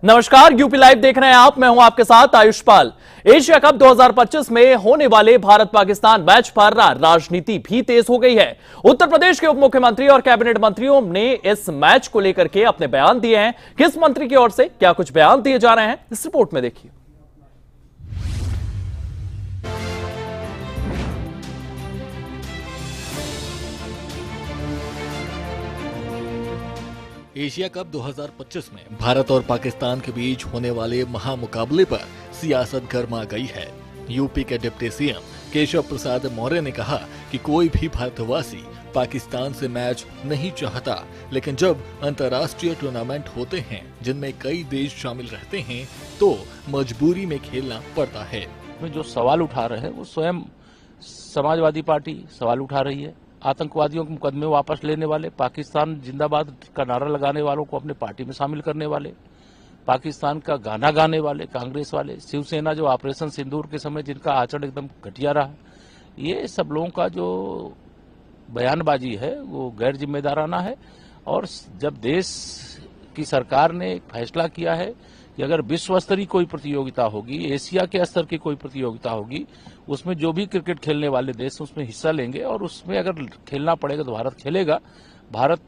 नमस्कार, UP live देख रहे हैं आप। मैं हूं आपके साथ आयुष्पाल। एशिया कप 2025 में होने वाले भारत पाकिस्तान मैच पर राजनीति भी तेज हो गई है। उत्तर प्रदेश के उप मुख्यमंत्री और कैबिनेट मंत्रियों ने इस मैच को लेकर के अपने बयान दिए हैं। किस मंत्री की ओर से क्या कुछ बयान दिए जा रहे हैं, इस रिपोर्ट में देखिए। एशिया कप 2025 में भारत और पाकिस्तान के बीच होने वाले महामुकाबले पर सियासत गर्मा गई है। यूपी के डिप्टी सीएम केशव प्रसाद मौर्य ने कहा कि कोई भी भारतवासी पाकिस्तान से मैच नहीं चाहता, लेकिन जब अंतर्राष्ट्रीय टूर्नामेंट होते हैं जिनमें कई देश शामिल रहते हैं तो मजबूरी में खेलना पड़ता है। जो सवाल उठा रहे हैं वो स्वयं समाजवादी पार्टी सवाल उठा रही है। आतंकवादियों के मुकदमे वापस लेने वाले, पाकिस्तान जिंदाबाद का नारा लगाने वालों को अपने पार्टी में शामिल करने वाले, पाकिस्तान का गाना गाने वाले कांग्रेस वाले, शिवसेना जो ऑपरेशन सिंदूर के समय जिनका आचरण एकदम घटिया रहा, ये सब लोगों का जो बयानबाजी है वो गैर जिम्मेदाराना है। और जब देश की सरकार ने एक फैसला किया है कि अगर विश्व स्तरीय कोई प्रतियोगिता होगी, एशिया के स्तर की कोई प्रतियोगिता होगी, उसमें जो भी क्रिकेट खेलने वाले देश उसमें हिस्सा लेंगे और उसमें अगर खेलना पड़ेगा तो भारत खेलेगा। भारत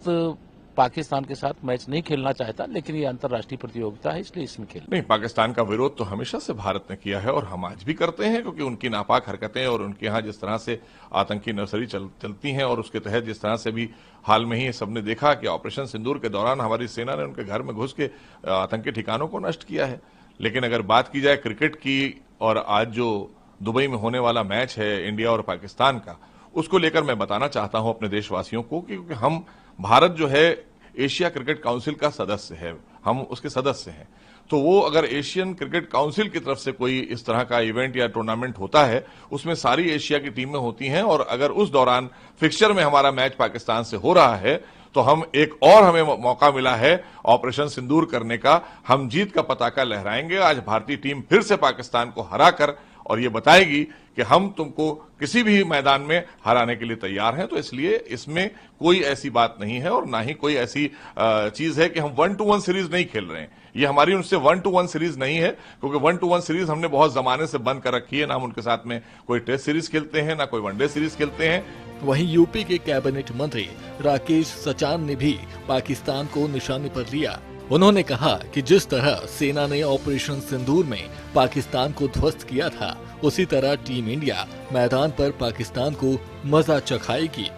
पाकिस्तान के साथ मैच नहीं खेलना चाहता, लेकिन ये अंतर्राष्ट्रीय प्रतियोगिता है इसलिए इसमें खेल नहीं। पाकिस्तान का विरोध तो हमेशा से भारत ने किया है और हम आज भी करते हैं, क्योंकि उनकी नापाक हरकतें और उनके यहाँ जिस तरह से आतंकी नर्सरी चलती हैं और उसके तहत जिस तरह से भी हाल में ही सबने देखा कि ऑपरेशन सिंदूर के दौरान हमारी सेना ने उनके घर में घुस के आतंकी ठिकानों को नष्ट किया है। लेकिन अगर बात की जाए क्रिकेट की और आज जो दुबई में होने वाला मैच है इंडिया और पाकिस्तान का, उसको लेकर मैं बताना चाहता हूं अपने देशवासियों को, क्योंकि हम भारत जो है एशिया क्रिकेट काउंसिल का सदस्य है, हम उसके सदस्य हैं। तो वो अगर एशियन क्रिकेट काउंसिल की तरफ से कोई इस तरह का इवेंट या टूर्नामेंट होता है, उसमें सारी एशिया की टीमें होती हैं और अगर उस दौरान फिक्सचर में हमारा मैच पाकिस्तान से हो रहा है तो हम एक और हमें मौका मिला है ऑपरेशन सिंदूर करने का। हम जीत का पताका लहराएंगे। आज भारतीय टीम फिर से पाकिस्तान को हराकर और ये बताएगी कि हम तुमको किसी भी मैदान में हराने के लिए तैयार हैं। तो इसलिए इसमें कोई ऐसी बात नहीं है और ना ही कोई ऐसी चीज है कि हम 1-1 सीरीज नहीं खेल रहे हैं। ये हमारी उनसे 1-1 सीरीज नहीं है, क्योंकि 1-1 सीरीज हमने बहुत जमाने से बंद कर रखी है। ना हम उनके साथ में कोई टेस्ट सीरीज खेलते हैं, ना कोई वनडे सीरीज खेलते हैं। वहीं यूपी के कैबिनेट मंत्री राकेश सचान ने भी पाकिस्तान को निशाने पर लिया। उन्होंने कहा कि जिस तरह सेना ने ऑपरेशन सिंदूर में पाकिस्तान को ध्वस्त किया था, उसी तरह टीम इंडिया मैदान पर पाकिस्तान को मजा चखाएगी।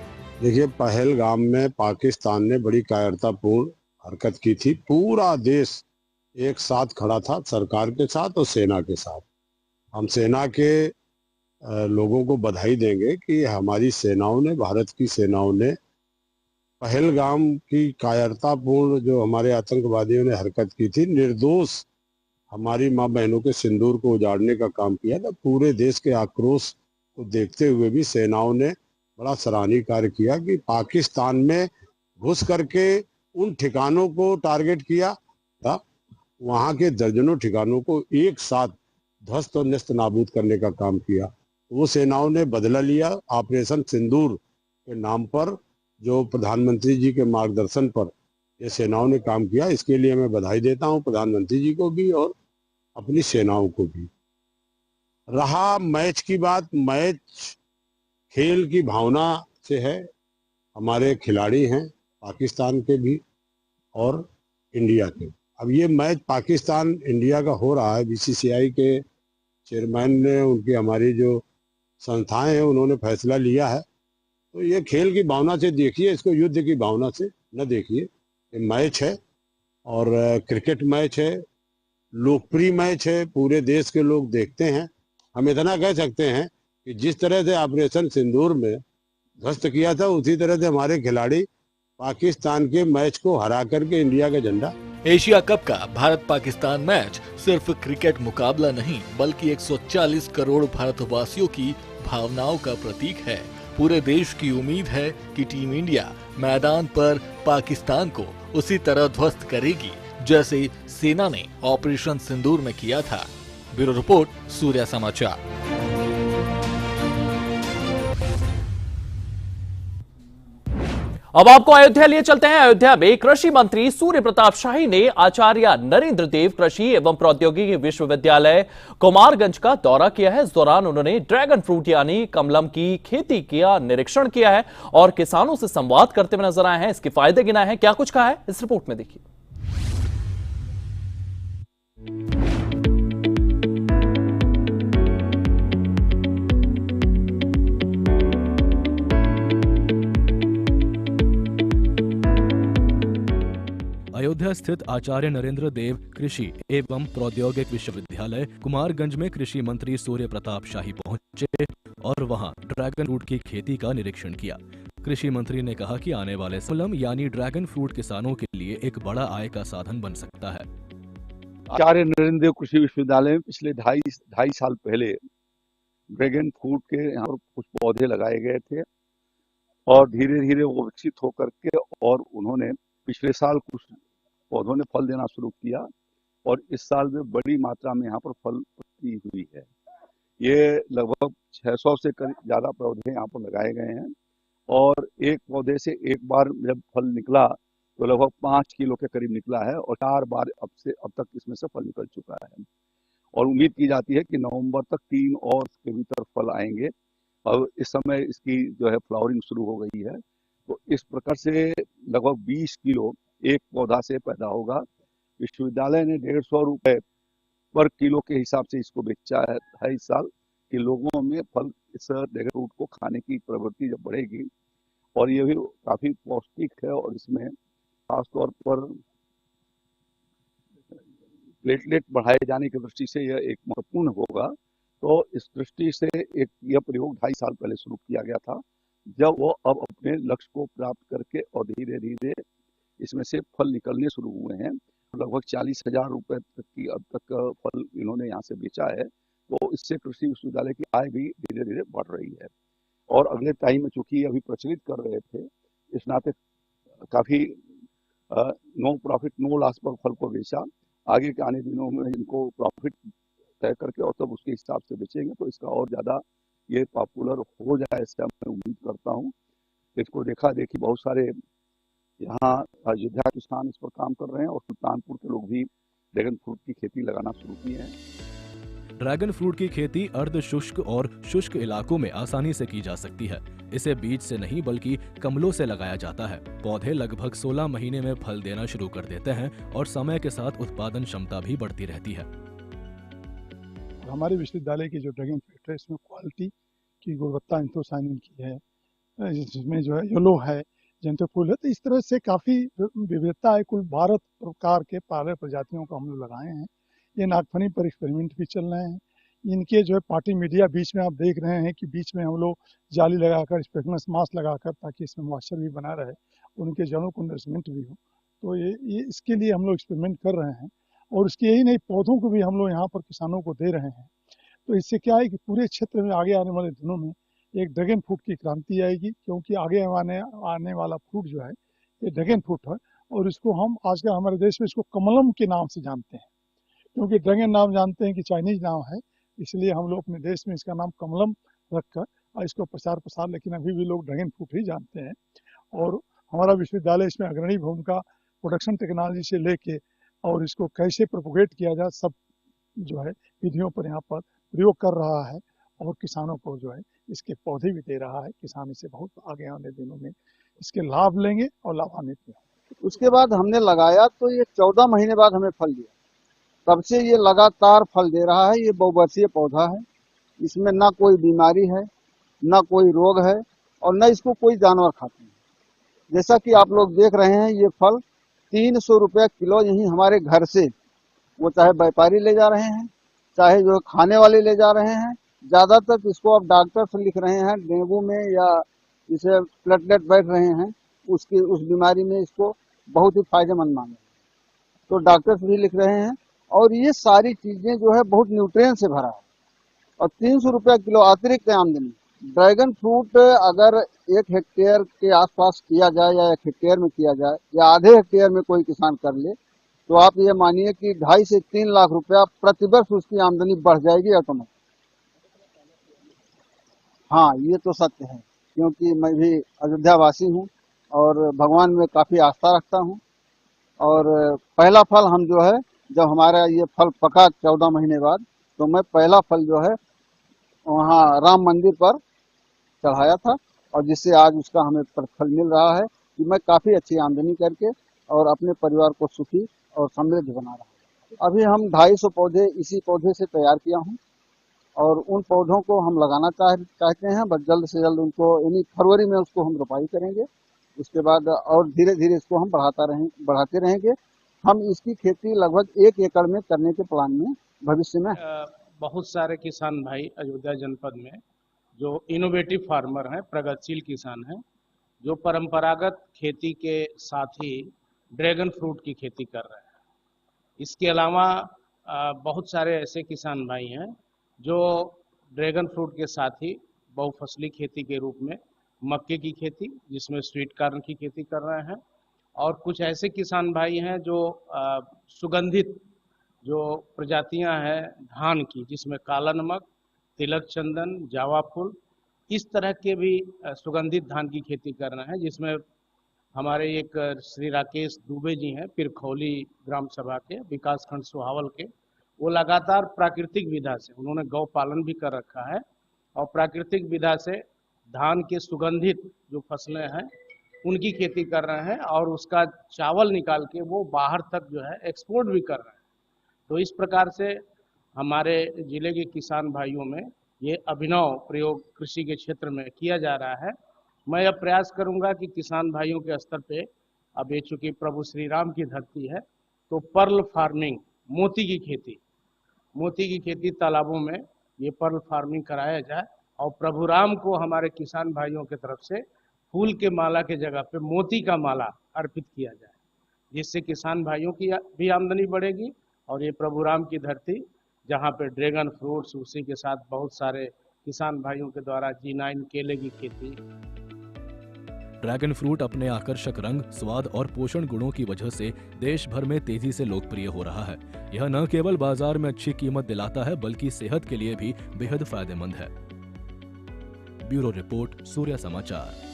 देखिए, पहलगाम में पाकिस्तान ने बड़ी कायरतापूर्ण हरकत की थी। पूरा देश एक साथ खड़ा था, सरकार के साथ और सेना के साथ। हम सेना के लोगों को बधाई देंगे कि हमारी सेनाओं ने, भारत की सेनाओं ने पहलगाम की कायरतापूर्ण जो हमारे आतंकवादियों ने हरकत की थी, निर्दोष हमारी माँ बहनों के सिंदूर को उजाड़ने का काम किया था। पूरे देश के आक्रोश को देखते हुए भी सेनाओं ने बड़ा सराहनीय कार्य किया कि पाकिस्तान में घुस करके उन ठिकानों को टारगेट किया था, वहां के दर्जनों ठिकानों को एक साथ ध्वस्त और नेस्त नाबूद करने का काम किया। वो सेनाओं ने बदला लिया। ऑपरेशन सिंदूर के नाम पर जो प्रधानमंत्री जी के मार्गदर्शन पर ये सेनाओं ने काम किया, इसके लिए मैं बधाई देता हूं प्रधानमंत्री जी को भी और अपनी सेनाओं को भी। रहा मैच की बात, मैच खेल की भावना से है। हमारे खिलाड़ी हैं पाकिस्तान के भी और इंडिया के। अब ये मैच पाकिस्तान इंडिया का हो रहा है, बीसीसीआई के चेयरमैन ने, उनकी हमारी जो संस्थाएं हैं उन्होंने फैसला लिया है। तो ये खेल की भावना से देखिए, इसको युद्ध की भावना से न देखिए। ये मैच है और क्रिकेट मैच है, लोकप्रिय मैच है, पूरे देश के लोग देखते हैं। हम इतना कह सकते हैं कि जिस तरह से ऑपरेशन सिंदूर में ध्वस्त किया था, उसी तरह से हमारे खिलाड़ी पाकिस्तान के मैच को हरा करके इंडिया का झंडा। एशिया कप का भारत पाकिस्तान मैच सिर्फ क्रिकेट मुकाबला नहीं, बल्कि 140 करोड़ भारतवासियों की भावनाओं का प्रतीक है। पूरे देश की उम्मीद है कि टीम इंडिया मैदान पर पाकिस्तान को उसी तरह ध्वस्त करेगी जैसे सेना ने ऑपरेशन सिंदूर में किया था। ब्यूरो रिपोर्ट, सूर्या समाचार। अब आपको अयोध्या लिए चलते हैं। अयोध्या में कृषि मंत्री सूर्य प्रताप शाही ने आचार्य नरेंद्र देव कृषि एवं प्रौद्योगिकी विश्वविद्यालय कुमारगंज का दौरा किया है। इस दौरान उन्होंने ड्रैगन फ्रूट यानी कमलम की खेती का निरीक्षण किया है और किसानों से संवाद करते हुए नजर आए हैं। इसके फायदे गिनाए हैं। क्या कुछ कहा है इस रिपोर्ट में देखिए। अयोध्या स्थित आचार्य नरेंद्र देव कृषि एवं प्रौद्योगिक विश्वविद्यालय कुमारगंज में कृषि मंत्री सूर्य प्रताप शाही पहुंचे और वहां ड्रैगन फ्रूट की खेती का निरीक्षण किया। कृषि मंत्री ने कहा कि आने वाले कमलम यानी ड्रैगन फ्रूट किसानों के लिए एक बड़ा आय का साधन बन सकता है। आचार्य नरेंद्र देव कृषि विश्वविद्यालय में पिछले ढाई साल पहले ड्रैगन फ्रूट के यहाँ पर कुछ पौधे लगाए गए थे और धीरे धीरे वो विकसित होकर के और उन्होंने पिछले साल कुछ पौधों ने फल देना शुरू किया और इस साल में बड़ी मात्रा में यहाँ पर फल पत्ती हुई है। ये लगभग 600 से ज्यादा पौधे यहाँ पर लगाए गए हैं और एक पौधे से एक बार जब फल निकला तो लगभग 5 किलो के करीब निकला है और 4 बार अब तक इसमें से फल निकल चुका है और उम्मीद की जाती है कि नवंबर तक 3 और के भीतर फल आएंगे और इस समय इसकी जो है फ्लावरिंग शुरू हो गई है। तो इस प्रकार से लगभग 20 किलो एक पौधा से पैदा होगा। विश्वविद्यालय ने 150 रुपए पर किलो के हिसाब से इसको बेचा है इस साल कि लोगों में फल इस ड्रैगन फ्रूट को खाने की प्रवृत्ति जब बढ़ेगी और ये भी काफी पौष्टिक है और इसमें खासतौर पर प्लेटलेट बढ़ाए जाने की दृष्टि से यह एक महत्वपूर्ण होगा। तो इस दृष्टि से यह प्रयोग 2.5 साल पहले शुरू किया गया था जब वो अब अपने लक्ष्य को प्राप्त करके और धीरे धीरे इसमें से फल निकलने शुरू हुए हैं। लगभग 40,000 रुपए तक की अब तक फल इन्होंने यहाँ से बेचा है। तो इससे कृषि विश्वविद्यालय की आय भी धीरे धीरे बढ़ रही है और अगले टाइम में चूंकि अभी प्रचलित कर रहे थे इस नाते काफी नो प्रॉफिट नो लॉस पर फल को बेचा। आगे के आने दिनों में इनको प्रॉफिट तय करके और तब उसके हिसाब से बेचेंगे तो इसका और ज्यादा ये पॉपुलर हो जाए ऐसा मैं उम्मीद करता हूँ। इसको देखा देखी बहुत सारे यहाँ अयोध्या किसान इस पर काम कर रहे हैं और सुल्तानपुर के लोग भी ड्रैगन फ्रूट की खेती लगाना शुरू किए हैं। ड्रैगन फ्रूट की खेती अर्ध शुष्क और शुष्क इलाकों में आसानी से की जा सकती है। इसे बीज से नहीं बल्कि कमलों से लगाया जाता है। पौधे लगभग 16 महीने में फल देना शुरू कर देते हैं और समय के साथ उत्पादन क्षमता भी बढ़ती रहती है। हमारे विश्वविद्यालय की जो ड्रैगन फ्रूट है इसमें क्वालिटी की गुणवत्ता एंथोसायनिन की है, जिसमें जो है येलो है, जेंटो फूल है। तो इस तरह से काफी विविधता है। कुल 12 प्रकार के 12 प्रजातियों को हम लोग लगाए हैं। ये नागफनी पर एक्सपेरिमेंट भी चल रहे हैं। इनके जो है पार्टी मीडिया बीच में आप देख रहे हैं कि बीच में हम लोग जाली लगाकर स्पेगमस मास्क लगाकर ताकि इसमें मॉइस्चर भी बना रहे और उनके जड़ों को नरिशमेंट भी हो। तो ये इसके लिए हम लोग एक्सपेरिमेंट कर रहे हैं और इसके यही नहीं पौधों को भी हम लोग यहाँ पर किसानों को दे रहे हैं। तो इससे क्या है कि पूरे क्षेत्र में आगे आने वाले दिनों में एक ड्रैगन फ्रूट की क्रांति आएगी, क्योंकि आगे आने वाला फ्रूट जो है ये ड्रैगन फ्रूट है और इसको हम आजकल हमारे देश में इसको कमलम के नाम से जानते हैं, क्योंकि ड्रैगन नाम जानते हैं कि चाइनीज नाम है, इसलिए हम लोग अपने देश में इसका नाम कमलम रखकर और इसको प्रसार लेकिन अभी भी लोग ड्रैगन फ्रूट ही जानते हैं। और हमारा विश्वविद्यालय इसमें अग्रणी भूमिका प्रोडक्शन टेक्नोलॉजी से लेके और इसको कैसे प्रोपोगेट किया जाए सब जो है विधियों पर यहाँ पर प्रयोग कर रहा है और किसानों को जो है इसके पौधे भी दे रहा है। किसान इसे बहुत आगे आने दिनों में इसके लाभ लेंगे और लाभान्वित होंगे। उसके बाद हमने लगाया तो ये 14 महीने बाद हमें फल दिया। तब से ये लगातार फल दे रहा है। ये बहुवर्षीय पौधा है, इसमें ना कोई बीमारी है ना कोई रोग है और न इसको कोई जानवर खाते हैं। जैसा कि आप लोग देख रहे हैं ये फल 300 रुपया किलो यहीं हमारे घर से, वो चाहे व्यापारी ले जा रहे हैं चाहे जो खाने वाले ले जा रहे हैं। ज्यादातर इसको अब डॉक्टर लिख रहे हैं डेंगू में या जिसे प्लेटलेट बैठ रहे हैं उस बीमारी में इसको बहुत ही फायदेमंद माने, तो डॉक्टर्स भी लिख रहे हैं। और ये सारी चीजें जो है बहुत न्यूट्रिएंट से भरा है और 300 रुपया किलो अतिरिक्त आमदनी। ड्रैगन फ्रूट अगर 1 हेक्टेयर के आसपास किया जाए या 1 हेक्टेयर में किया जाए या आधे हेक्टेयर में कोई किसान कर ले तो आप ये मानिए कि 2.5 से 3 लाख रुपया प्रतिवर्ष उसकी आमदनी बढ़ जाएगी ऑटोमेटिक। हाँ, ये तो सत्य है, क्योंकि मैं भी अयोध्या वासी हूँ और भगवान में काफ़ी आस्था रखता हूँ। और पहला फल हम जो है, जब हमारा ये फल पका 14 महीने बाद, तो मैं पहला फल जो है वहाँ राम मंदिर पर चढ़ाया था, और जिससे आज उसका हमें प्रतिफल मिल रहा है कि मैं काफ़ी अच्छी आमदनी करके और अपने परिवार को सुखी और समृद्ध बना रहा हूँ। अभी हम 250 पौधे इसी पौधे से तैयार किया हूँ, और उन पौधों को हम लगाना चाहते हैं। बस जल्द से जल्द उनको, यानी फरवरी में उसको हम रोपाई करेंगे। उसके बाद और धीरे धीरे इसको हम बढ़ाते रहेंगे। हम इसकी खेती लगभग 1 एकड़ में करने के प्लान में भविष्य में। बहुत सारे किसान भाई अयोध्या जनपद में जो इनोवेटिव फार्मर हैं, प्रगतिशील किसान हैं, जो परंपरागत खेती के साथ ही ड्रैगन फ्रूट की खेती कर रहे हैं। इसके अलावा बहुत सारे ऐसे किसान भाई हैं जो ड्रैगन फ्रूट के साथ ही बहुफसली खेती के रूप में मक्के की खेती, जिसमें स्वीट कॉर्न की खेती कर रहे हैं, और कुछ ऐसे किसान भाई हैं जो सुगंधित जो प्रजातियां हैं धान की, जिसमें काला नमक, तिलक चंदन, जावा फूल, इस तरह के भी सुगंधित धान की खेती कर रहे हैं, जिसमें हमारे एक श्री राकेश दुबे जी हैं, पिरखौली ग्राम सभा के विकास खंड सुहावल के। वो लगातार प्राकृतिक विधा से, उन्होंने गौ पालन भी कर रखा है, और प्राकृतिक विधा से धान के सुगंधित जो फसलें हैं उनकी खेती कर रहे हैं, और उसका चावल निकाल के वो बाहर तक जो है एक्सपोर्ट भी कर रहे हैं। तो इस प्रकार से हमारे जिले के किसान भाइयों में ये अभिनव प्रयोग कृषि के क्षेत्र में किया जा रहा है। मैं अब प्रयास करूंगा कि किसान भाइयों के स्तर पे, अब ये चूंकि प्रभु श्री राम की धरती है, तो पर्ल फार्मिंग, मोती की खेती तालाबों में ये पर्ल फार्मिंग कराया जाए, और प्रभु राम को हमारे किसान भाइयों की तरफ से फूल के माला के जगह पे मोती का माला अर्पित किया जाए, जिससे किसान भाइयों की भी आमदनी बढ़ेगी, और ये प्रभु राम की धरती जहाँ पे ड्रैगन फ्रूट्स, उसी के साथ बहुत सारे किसान भाइयों के द्वारा G9 केले की खेती। ड्रैगन फ्रूट अपने आकर्षक रंग, स्वाद और पोषण गुणों की वजह से देश भर में तेजी से लोकप्रिय हो रहा है। यह न केवल बाजार में अच्छी कीमत दिलाता है, बल्कि सेहत के लिए भी बेहद फायदेमंद है। ब्यूरो रिपोर्ट, सूर्य समाचार।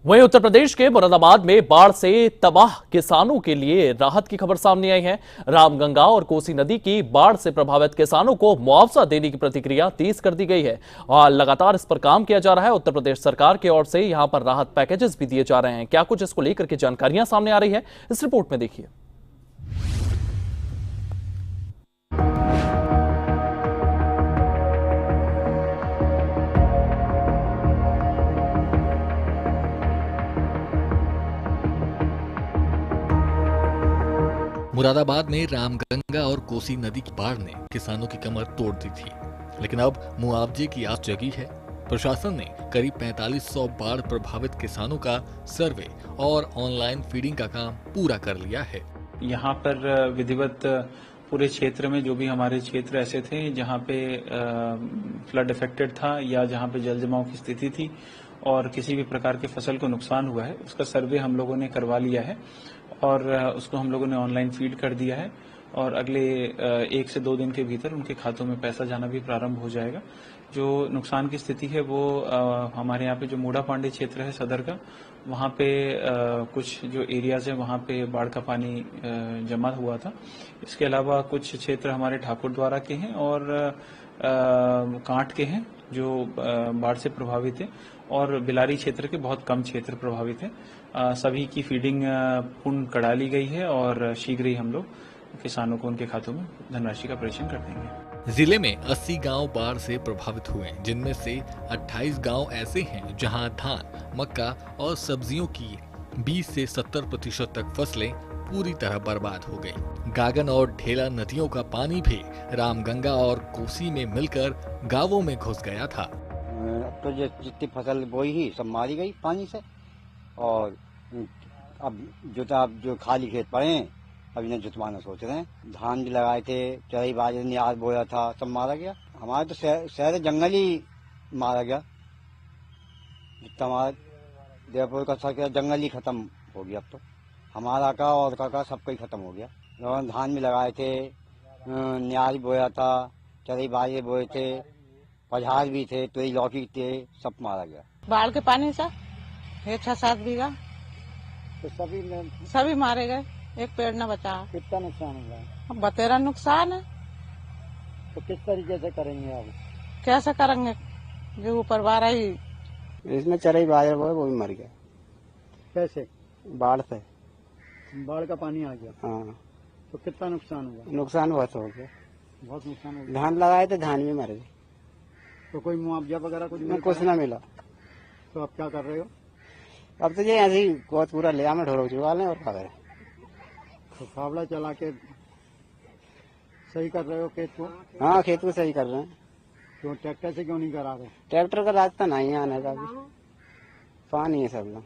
वहीं उत्तर प्रदेश के मुरादाबाद में बाढ़ से तबाह किसानों के लिए राहत की खबर सामने आई है। रामगंगा और कोसी नदी की बाढ़ से प्रभावित किसानों को मुआवजा देने की प्रतिक्रिया तेज कर दी गई है, और लगातार इस पर काम किया जा रहा है। उत्तर प्रदेश सरकार की ओर से यहां पर राहत पैकेजेस भी दिए जा रहे हैं। क्या कुछ इसको लेकर के जानकारियां सामने आ रही है, इस रिपोर्ट में देखिए। मुरादाबाद में रामगंगा और कोसी नदी की बाढ़ ने किसानों की कमर तोड़ दी थी, लेकिन अब मुआवजे की आस जगी है। प्रशासन ने करीब 4500 बाढ़ प्रभावित किसानों का सर्वे और ऑनलाइन फीडिंग का काम पूरा कर लिया है। यहाँ पर विधिवत पूरे क्षेत्र में जो भी हमारे क्षेत्र ऐसे थे जहाँ पे फ्लड इफेक्टेड था या जहाँ पे जल जमाव की स्थिति थी और किसी भी प्रकार के फसल को नुकसान हुआ है, उसका सर्वे हम लोगों ने करवा लिया है और उसको हम लोगों ने ऑनलाइन फीड कर दिया है, और अगले 1 से 2 दिन के भीतर उनके खातों में पैसा जाना भी प्रारंभ हो जाएगा। जो नुकसान की स्थिति है वो हमारे यहाँ पे जो मूड़ा पांडे क्षेत्र है सदर का, वहाँ पे कुछ जो एरियाज है वहाँ पे बाढ़ का पानी जमा हुआ था। इसके अलावा कुछ क्षेत्र हमारे ठाकुर द्वारा के हैं और कांट के हैं जो बाढ़ से प्रभावित है, और बिलारी क्षेत्र के बहुत कम क्षेत्र प्रभावित है। सभी की फीडिंग पूर्ण करा ली गई है और शीघ्र ही हम लोग किसानों को उनके खातों में धनराशि का प्रेषण कर देंगे। जिले में 80 गांव बाढ़ से प्रभावित हुए, जिनमें से 28 गांव ऐसे हैं जहां धान, मक्का और सब्जियों की 20 से 70% तक फसलें पूरी तरह बर्बाद हो गईं। गागन और ढेला नदियों का पानी भी रामगंगा और कोसी में मिलकर गांवों में घुस गया था। तो जितनी फसल बोई ही सब मारी गई पानी से, और अब जो खाली खेत पड़े हैं अब इन्हें जुतवाना सोच रहे हैं। धान भी लगाए थे, चरई बाजरे न्याज बोया था, सब मारा गया। हमारे तो शहर जंगल ही मारा गया। जितना हमारा जयपुर का सब जंगल ही खत्म हो गया। अब तो हमारा का और का सबका ही खत्म हो गया। धान भी लगाए थे, न्याज बोया था, चरई बाजरे बोए थे, पजहार भी थे, तो लौकी थे, सब मारा गया। बाढ़ के पानी से 6-7 बीघा तो सभी मारे गए, एक पेड़ न बचा। कितना नुकसान हुआ है? अब बतेरा नुकसान है। तो किस तरीके से करेंगे आप? कैसे करेंगे, जो ऊपर बारह ही इसमें चरई बाजरा वो भी मर गया। कैसे? बाढ़ से। बाढ़ का पानी आ गया। हाँ। तो कितना नुकसान हुआ? नुकसान बहुत हो गया, बहुत नुकसान हो गया। धान लगाए थे, धान भी मर गए। तो कोई मुआवजा वगैरह कुछ ना मिला। तो अब क्या कर रहे हो? अब तो ये ऐसे ही बहुत पूरा लिया में ढोल चुका लें और खा रहे। तो फावड़ा चला के सही कर रहे हो खेत को? हाँ, खेत को सही कर रहे हैं। तो ट्रैक्टर से क्यों नहीं करा रहे? ट्रैक्टर का रास्ता नहीं आने का, पानी है सब लोग,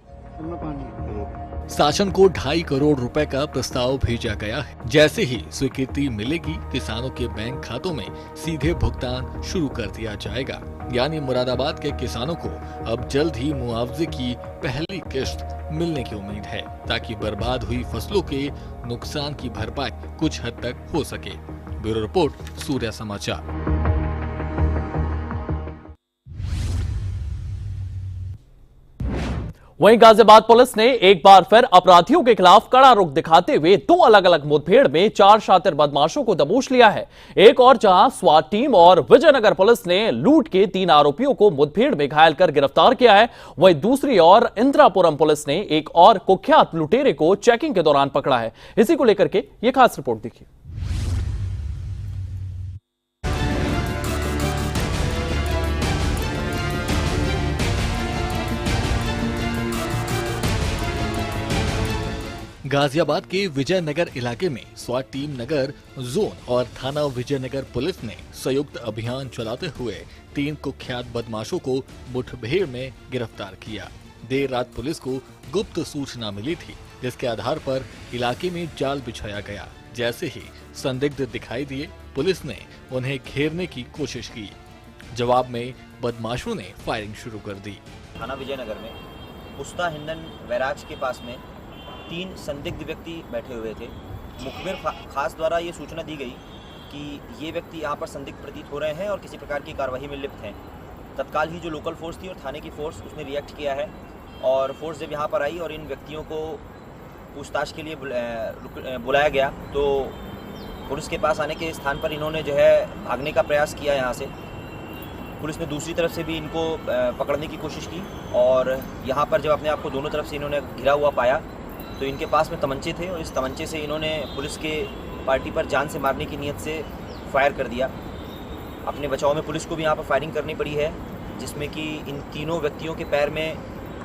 पानी है। शासन को 2.5 करोड़ रुपए का प्रस्ताव भेजा गया है। जैसे ही स्वीकृति मिलेगी, किसानों के बैंक खातों में सीधे भुगतान शुरू कर दिया जाएगा। यानी मुरादाबाद के किसानों को अब जल्द ही मुआवजे की पहली किश्त मिलने की उम्मीद है, ताकि बर्बाद हुई फसलों के नुकसान की भरपाई कुछ हद तक हो सके। ब्यूरो रिपोर्ट, सूर्य समाचार। वहीं गाजियाबाद पुलिस ने एक बार फिर अपराधियों के खिलाफ कड़ा रुख दिखाते हुए 2 अलग-अलग मुठभेड़ में 4 शातिर बदमाशों को दबोच लिया है। एक और जहां स्वाट टीम और विजयनगर पुलिस ने लूट के 3 आरोपियों को मुठभेड़ में घायल कर गिरफ्तार किया है, वहीं दूसरी ओर इंदिरापुरम पुलिस ने एक और कुख्यात लुटेरे को चेकिंग के दौरान पकड़ा है। इसी को लेकर के यह खास रिपोर्ट देखिए। गाजियाबाद के विजयनगर इलाके में स्वाट टीम नगर जोन और थाना विजयनगर पुलिस ने संयुक्त अभियान चलाते हुए 3 कुख्यात बदमाशों को मुठभेड़ में गिरफ्तार किया। देर रात पुलिस को गुप्त सूचना मिली थी, जिसके आधार पर इलाके में जाल बिछाया गया। जैसे ही संदिग्ध दिखाई दिए, पुलिस ने उन्हें घेरने की कोशिश की। जवाब में बदमाशों ने फायरिंग शुरू कर दी। थाना विजयनगर में पुस्ता हिंदन बैराज के पास में 3 संदिग्ध व्यक्ति बैठे हुए थे। मुखबिर खास द्वारा ये सूचना दी गई कि ये व्यक्ति यहाँ पर संदिग्ध प्रतीत हो रहे हैं और किसी प्रकार की कार्रवाई में लिप्त हैं। तत्काल ही जो लोकल फोर्स थी और थाने की फोर्स, उसने रिएक्ट किया है और फोर्स जब यहाँ पर आई और इन व्यक्तियों को पूछताछ के लिए बुलाया गया, तो पुलिस के पास आने के स्थान पर इन्होंने जो है भागने का प्रयास किया यहाँ से। पुलिस ने दूसरी तरफ से भी इनको पकड़ने की कोशिश की और यहाँ पर जब अपने आप को दोनों तरफ से इन्होंने घिरा हुआ पाया, तो इनके पास में तमंचे थे और इस तमंचे से इन्होंने पुलिस के पार्टी पर जान से मारने की नीयत से फायर कर दिया। अपने बचाव में पुलिस को भी यहाँ पर फायरिंग करनी पड़ी है, जिसमें कि इन तीनों व्यक्तियों के पैर में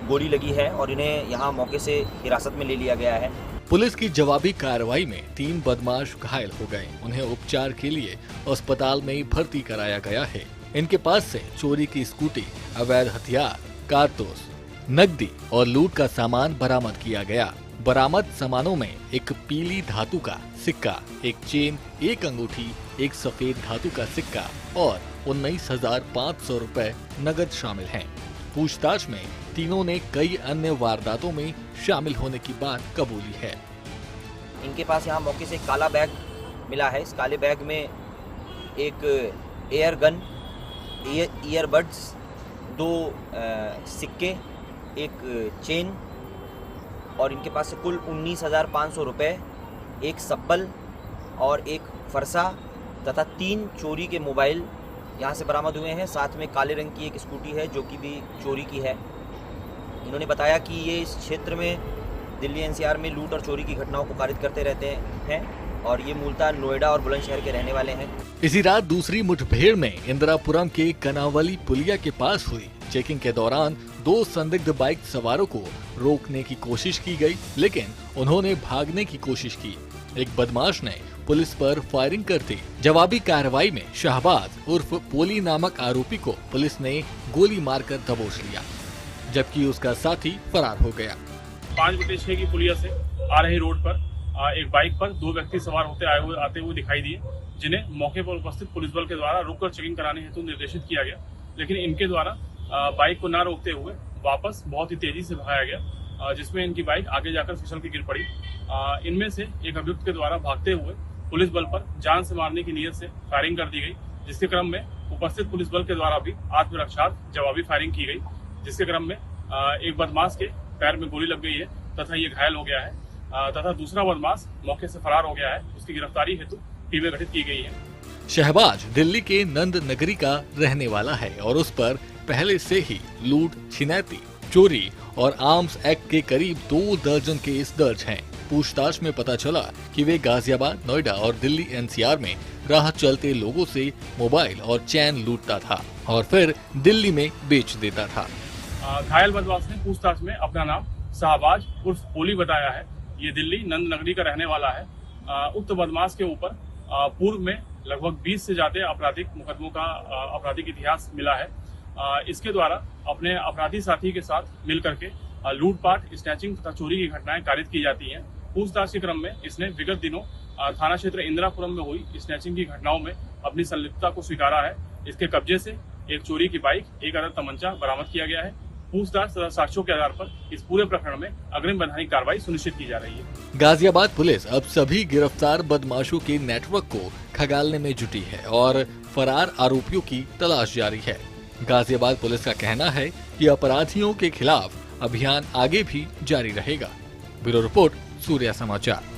गोली लगी है और इन्हें यहाँ मौके से हिरासत में ले लिया गया है। पुलिस की जवाबी कार्रवाई में 3 बदमाश घायल हो गए। उन्हें उपचार के लिए अस्पताल में भर्ती कराया गया है। इनके पास से चोरी की स्कूटी, अवैध हथियार, कारतूस, नकदी और लूट का सामान बरामद किया गया। बरामद सामानों में एक पीली धातु का सिक्का, एक चेन, एक अंगूठी, एक सफेद धातु का सिक्का और 19,500 रुपए नगद शामिल हैं। पूछताछ में तीनों ने कई अन्य वारदातों में शामिल होने की बात कबूली है। इनके पास यहाँ मौके से एक काला बैग मिला है। इस काले बैग में एक एयर गन, ईयरबड्स, 2 सिक्के, एक चेन और इनके पास से कुल 19,500 रुपये, एक सब्बल और एक फरसा तथा 3 चोरी के मोबाइल यहाँ से बरामद हुए हैं। साथ में काले रंग की एक स्कूटी है जो कि भी चोरी की है। इन्होंने बताया कि ये इस क्षेत्र में दिल्ली एनसीआर में लूट और चोरी की घटनाओं को कारित करते रहते हैं और ये मूलतः नोएडा और बुलंदशहर के रहने वाले हैं। इसी रात दूसरी मुठभेड़ में इंदिरापुरम के कनावली पुलिया के पास हुई। चेकिंग के दौरान 2 संदिग्ध बाइक सवारों को रोकने की कोशिश की गई, लेकिन उन्होंने भागने की कोशिश की। एक बदमाश ने पुलिस पर फायरिंग कर दी। जवाबी कार्रवाई में शहबाज उर्फ पोली नामक आरोपी को पुलिस ने गोली मारकर दबोच लिया, जबकि उसका साथी फरार हो गया। 5/6 की पुलिया से आ रही रोड पर एक बाइक पर 2 व्यक्ति सवार आते हुए दिखाई दिए, जिन्हें मौके पर उपस्थित पुलिस बल के द्वारा रुककर चेकिंग कराने हेतु निर्देशित किया गया, लेकिन इनके द्वारा बाइक को न रोकते हुए वापस बहुत ही तेजी से भगाया गया, जिसमें इनकी बाइक आगे जाकर फिसल के गिर पड़ी। इनमें से एक अभियुक्त के द्वारा भागते हुए पुलिस बल पर जान से मारने की नीयत से फायरिंग कर दी गई, जिसके क्रम में उपस्थित पुलिस बल के द्वारा भी आत्मरक्षार्थ जवाबी फायरिंग की गई, जिसके क्रम में एक बदमाश के पैर में गोली लग गई है तथा ये घायल हो गया है तथा दूसरा बदमाश मौके से फरार हो गया है। उसकी गिरफ्तारी हेतु टीमें गठित की गई हैं। शहबाज दिल्ली के नंद नगरी का रहने वाला है और उस पर पहले से ही लूट, छिनैती, चोरी और आर्म्स एक्ट के करीब 2 दर्जन केस दर्ज हैं। पूछताछ में पता चला कि वे गाजियाबाद, नोएडा और दिल्ली एनसीआर में राह चलते लोगों से मोबाइल और चैन लूटता था और फिर दिल्ली में बेच देता था। घायल बदमाश ने पूछताछ में अपना नाम शहबाज उर्फ ओली बताया है। ये दिल्ली नंद नगरी का रहने वाला है। उक्त बदमाश के ऊपर पूर्व में लगभग 20 से ज्यादा आपराधिक मुकदमों का आपराधिक इतिहास मिला है। इसके द्वारा अपने अपराधी साथी के साथ मिलकर के लूटपाट, स्नैचिंग तथा चोरी की घटनाएं कारित की जाती हैं। पूछताछ के क्रम में इसने विगत दिनों थाना क्षेत्र इंदिरापुरम में हुई स्नैचिंग की घटनाओं में अपनी संलिप्तता को स्वीकारा है। इसके कब्जे से एक चोरी की बाइक, एक आधा तमंचा बरामद किया गया है। पूछताछ तथा साक्ष्यों के आधार पर इस पूरे प्रकरण में अग्रिम वैधानिक कार्रवाई सुनिश्चित की जा रही है। गाजियाबाद पुलिस अब सभी गिरफ्तार बदमाशों के नेटवर्क को खंगालने में जुटी है और फरार आरोपियों की तलाश जारी है। गाजियाबाद पुलिस का कहना है कि अपराधियों के खिलाफ अभियान आगे भी जारी रहेगा। ब्यूरो रिपोर्ट, सूर्या समाचार।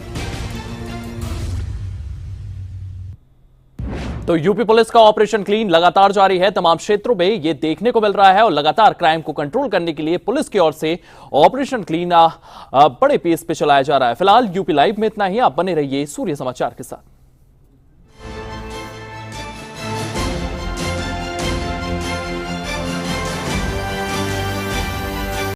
तो यूपी पुलिस का ऑपरेशन क्लीन लगातार जारी है। तमाम क्षेत्रों में ये देखने को मिल रहा है और लगातार क्राइम को कंट्रोल करने के लिए पुलिस की ओर से ऑपरेशन क्लीन बड़े पेस पे चलाया जा रहा है। फिलहाल यूपी लाइव में इतना ही। आप बने रहिए सूर्य समाचार के साथ।